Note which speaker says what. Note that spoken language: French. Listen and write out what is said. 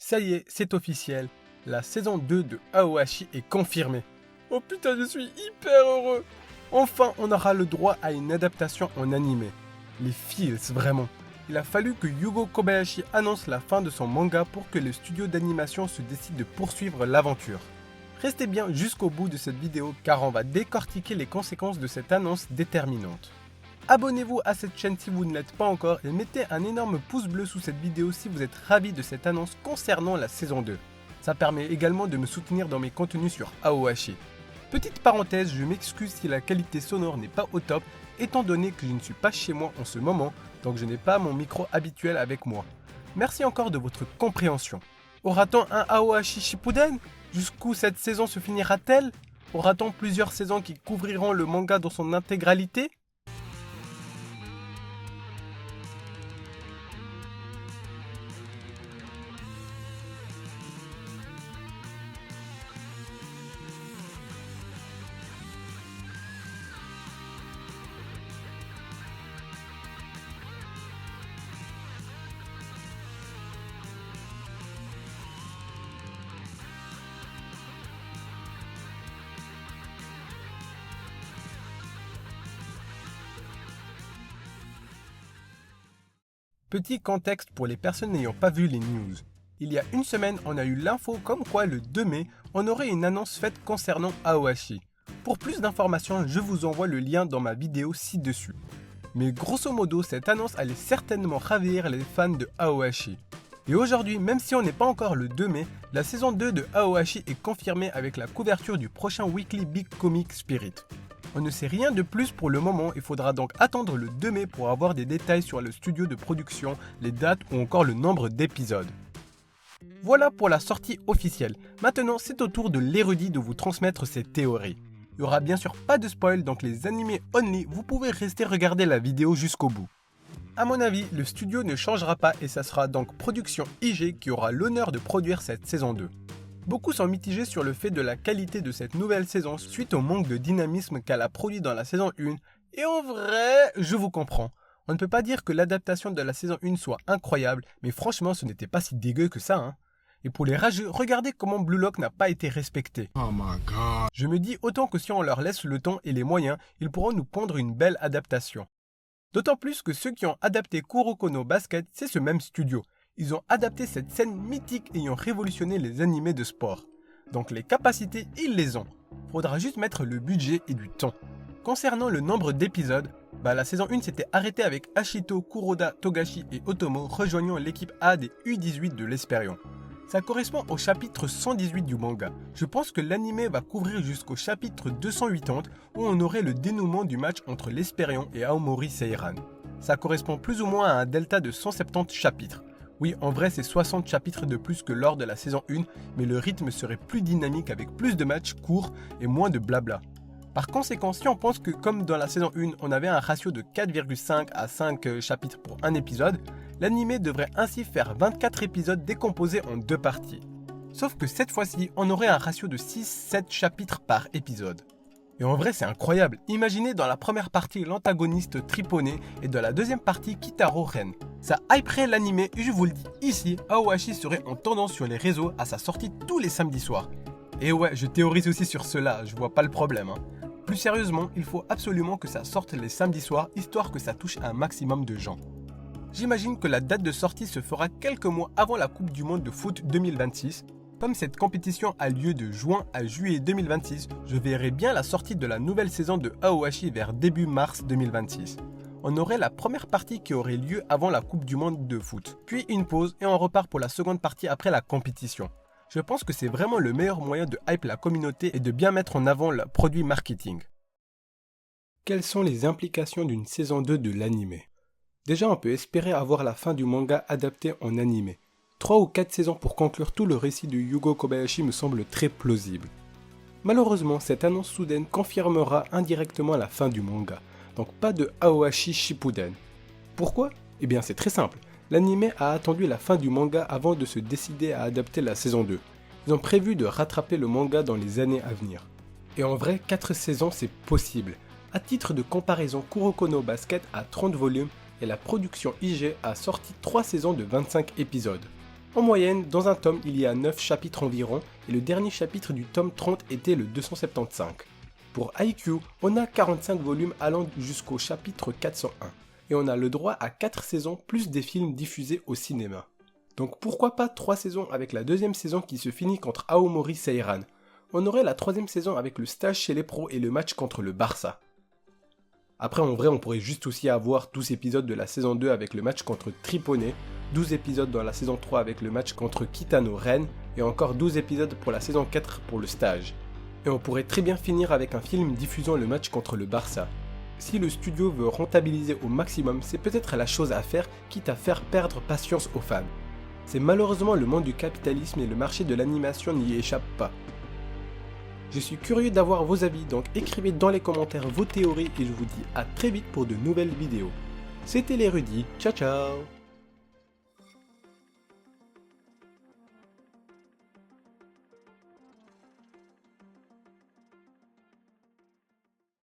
Speaker 1: Ça y est, c'est officiel. La saison 2 de Aoashi est confirmée. Oh putain, je suis hyper heureux. Enfin, on aura le droit à une adaptation en animé. Les feels, vraiment. Il a fallu que Yugo Kobayashi annonce la fin de son manga pour que le studio d'animation se décide de poursuivre l'aventure. Restez bien jusqu'au bout de cette vidéo car on va décortiquer les conséquences de cette annonce déterminante. Abonnez-vous à cette chaîne si vous ne l'êtes pas encore et mettez un énorme pouce bleu sous cette vidéo si vous êtes ravi de cette annonce concernant la saison 2. Ça permet également de me soutenir dans mes contenus sur Aoashi. Petite parenthèse, je m'excuse si la qualité sonore n'est pas au top, étant donné que je ne suis pas chez moi en ce moment, donc je n'ai pas mon micro habituel avec moi. Merci encore de votre compréhension. Aura-t-on un Aoashi Shippuden? Jusqu'où cette saison se finira-t-elle? Aura-t-on plusieurs saisons qui couvriront le manga dans son intégralité? Petit contexte pour les personnes n'ayant pas vu les news. Il y a une semaine, on a eu l'info comme quoi le 2 mai, on aurait une annonce faite concernant Aoashi. Pour plus d'informations, je vous envoie le lien dans ma vidéo ci-dessus. Mais grosso modo, cette annonce allait certainement ravir les fans de Aoashi. Et aujourd'hui, même si on n'est pas encore le 2 mai, la saison 2 de Aoashi est confirmée avec la couverture du prochain Weekly Big Comic Spirit. On ne sait rien de plus pour le moment, il faudra donc attendre le 2 mai pour avoir des détails sur le studio de production, les dates ou encore le nombre d'épisodes. Voilà pour la sortie officielle. Maintenant, c'est au tour de l'érudit de vous transmettre ses théories. Il n'y aura bien sûr pas de spoil, donc les animés only, vous pouvez rester regarder la vidéo jusqu'au bout. A mon avis, le studio ne changera pas et ça sera donc Production IG qui aura l'honneur de produire cette saison 2. Beaucoup sont mitigés sur le fait de la qualité de cette nouvelle saison suite au manque de dynamisme qu'elle a produit dans la saison 1, et en vrai, je vous comprends. On ne peut pas dire que l'adaptation de la saison 1 soit incroyable, mais franchement ce n'était pas si dégueu que ça, hein. Et pour les rageux, regardez comment Blue Lock n'a pas été respecté. Oh my god. Je me dis autant que si on leur laisse le temps et les moyens, ils pourront nous pondre une belle adaptation. D'autant plus que ceux qui ont adapté Kuroko no Basket, c'est ce même studio. Ils ont adapté cette scène mythique ayant révolutionné les animés de sport. Donc les capacités, ils les ont. Faudra juste mettre le budget et du temps. Concernant le nombre d'épisodes, la saison 1 s'était arrêtée avec Ashito, Kuroda, Togashi et Otomo rejoignant l'équipe A des U18 de l'Espérion. Ça correspond au chapitre 118 du manga. Je pense que l'anime va couvrir jusqu'au chapitre 280 où on aurait le dénouement du match entre l'Espérion et Aomori Seiran. Ça correspond plus ou moins à un delta de 170 chapitres. Oui, en vrai, c'est 60 chapitres de plus que lors de la saison 1, mais le rythme serait plus dynamique avec plus de matchs courts et moins de blabla. Par conséquent, si on pense que comme dans la saison 1, on avait un ratio de 4,5 à 5 chapitres pour un épisode, l'anime devrait ainsi faire 24 épisodes décomposés en deux parties. Sauf que cette fois-ci, on aurait un ratio de 6-7 chapitres par épisode. Et en vrai, c'est incroyable. Imaginez dans la première partie l'antagoniste Tripone et dans la deuxième partie Kitaro Ren. Ça hyperait l'anime et je vous le dis ici, Aoashi serait en tendance sur les réseaux à sa sortie tous les samedis soirs. Et ouais, je théorise aussi sur cela, je vois pas le problème. Plus sérieusement, il faut absolument que ça sorte les samedis soirs, histoire que ça touche un maximum de gens. J'imagine que la date de sortie se fera quelques mois avant la Coupe du Monde de foot 2026. Comme cette compétition a lieu de juin à juillet 2026, je verrai bien la sortie de la nouvelle saison de Aoashi vers début mars 2026. On aurait la première partie qui aurait lieu avant la Coupe du Monde de foot, puis une pause et on repart pour la seconde partie après la compétition. Je pense que c'est vraiment le meilleur moyen de hype la communauté et de bien mettre en avant le produit marketing. Quelles sont les implications d'une saison 2 de l'anime? Déjà, on peut espérer avoir la fin du manga adapté en anime. 3 ou 4 saisons pour conclure tout le récit de Yugo Kobayashi me semble très plausible. Malheureusement, cette annonce soudaine confirmera indirectement la fin du manga, donc pas de Aoashi Shippuden. Pourquoi? Eh bien c'est très simple, l'anime a attendu la fin du manga avant de se décider à adapter la saison 2. Ils ont prévu de rattraper le manga dans les années à venir. Et en vrai, 4 saisons c'est possible. À titre de comparaison, Kuroko no Basket a 30 volumes et la production IG a sorti 3 saisons de 25 épisodes. En moyenne, dans un tome, il y a 9 chapitres environ, et le dernier chapitre du tome 30 était le 275. Pour Haikyuu, on a 45 volumes allant jusqu'au chapitre 401, et on a le droit à 4 saisons plus des films diffusés au cinéma. Donc pourquoi pas 3 saisons avec la deuxième saison qui se finit contre Aomori Seiran. On aurait la troisième saison avec le stage chez les pros et le match contre le Barça. Après en vrai on pourrait juste aussi avoir 12 épisodes de la saison 2 avec le match contre Tripone, 12 épisodes dans la saison 3 avec le match contre Kitano Rennes, et encore 12 épisodes pour la saison 4 pour le stage. Et on pourrait très bien finir avec un film diffusant le match contre le Barça. Si le studio veut rentabiliser au maximum, c'est peut-être la chose à faire, quitte à faire perdre patience aux fans. C'est malheureusement le monde du capitalisme et le marché de l'animation n'y échappe pas. Je suis curieux d'avoir vos avis, donc écrivez dans les commentaires vos théories et je vous dis à très vite pour de nouvelles vidéos. C'était l'érudit, ciao ciao.